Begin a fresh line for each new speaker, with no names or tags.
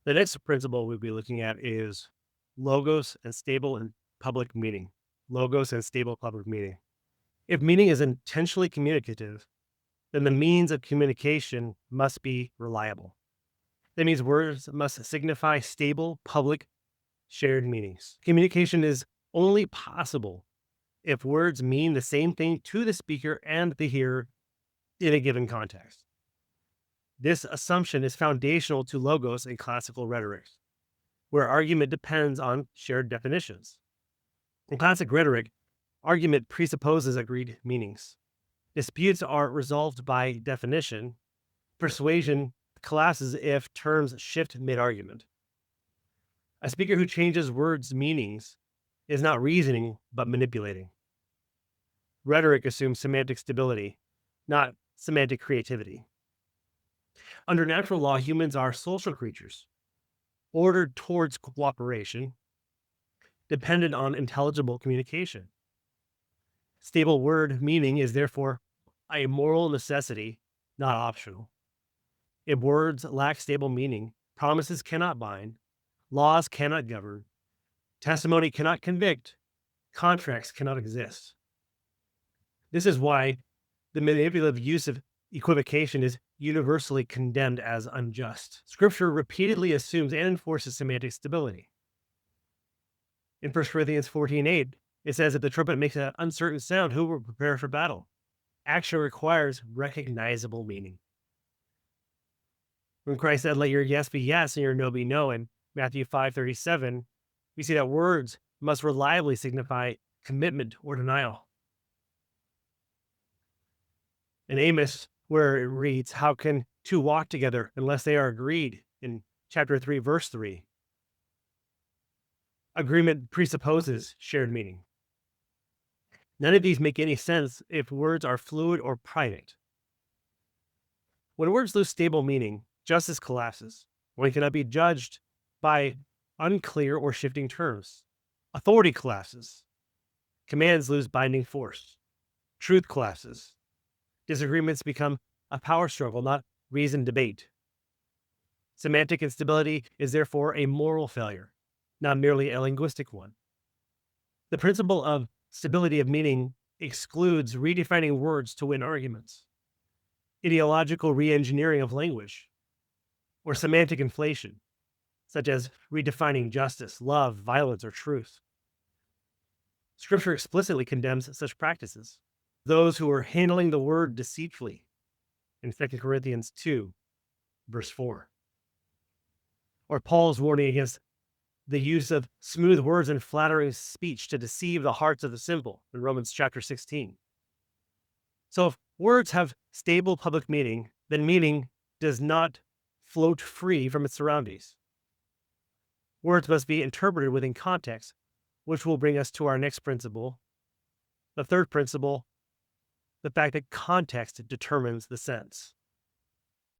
The next principle we'll be looking at is logos and stable and public meaning. Logos and stable public meaning. If meaning is intentionally communicative, then the means of communication must be reliable. That means words must signify stable, public, shared meanings. Communication is only possible if words mean the same thing to the speaker and the hearer in a given context. This assumption is foundational to logos in classical rhetoric, where argument depends on shared definitions. In classic rhetoric, argument presupposes agreed meanings. Disputes are resolved by definition. Persuasion collapses if terms shift mid argument. A speaker who changes words' meanings is not reasoning, but manipulating. Rhetoric assumes semantic stability, not semantic creativity. Under natural law, humans are social creatures, ordered towards cooperation, dependent on intelligible communication. Stable word meaning is therefore a moral necessity, not optional. If words lack stable meaning, promises cannot bind, laws cannot govern, testimony cannot convict, contracts cannot exist. This is why the manipulative use of equivocation is universally condemned as unjust. Scripture repeatedly assumes and enforces semantic stability. In 1 Corinthians 14:8, it says, if the trumpet makes an uncertain sound, who will prepare for battle? Action requires recognizable meaning. When Christ said, let your yes be yes and your no be no, in Matthew 5:37, we see that words must reliably signify commitment or denial. In Amos, where it reads, how can two walk together unless they are agreed? In chapter 3, verse 3, agreement presupposes shared meaning. None of these make any sense if words are fluid or private. When words lose stable meaning, justice collapses. One cannot be judged by unclear or shifting terms. Authority collapses. Commands lose binding force. Truth collapses. Disagreements become a power struggle, not reasoned debate. Semantic instability is therefore a moral failure, not merely a linguistic one. The principle of stability of meaning excludes redefining words to win arguments, ideological re-engineering of language, or semantic inflation, such as redefining justice, love, violence, or truth. Scripture explicitly condemns such practices. Those who are handling the word deceitfully, in 2 Corinthians 2, verse 4. Or Paul's warning against the use of smooth words and flattering speech to deceive the hearts of the simple, in Romans chapter 16. So if words have stable public meaning, then meaning does not float free from its surroundings. Words must be interpreted within context, which will bring us to our next principle. The third principle, the fact that context determines the sense.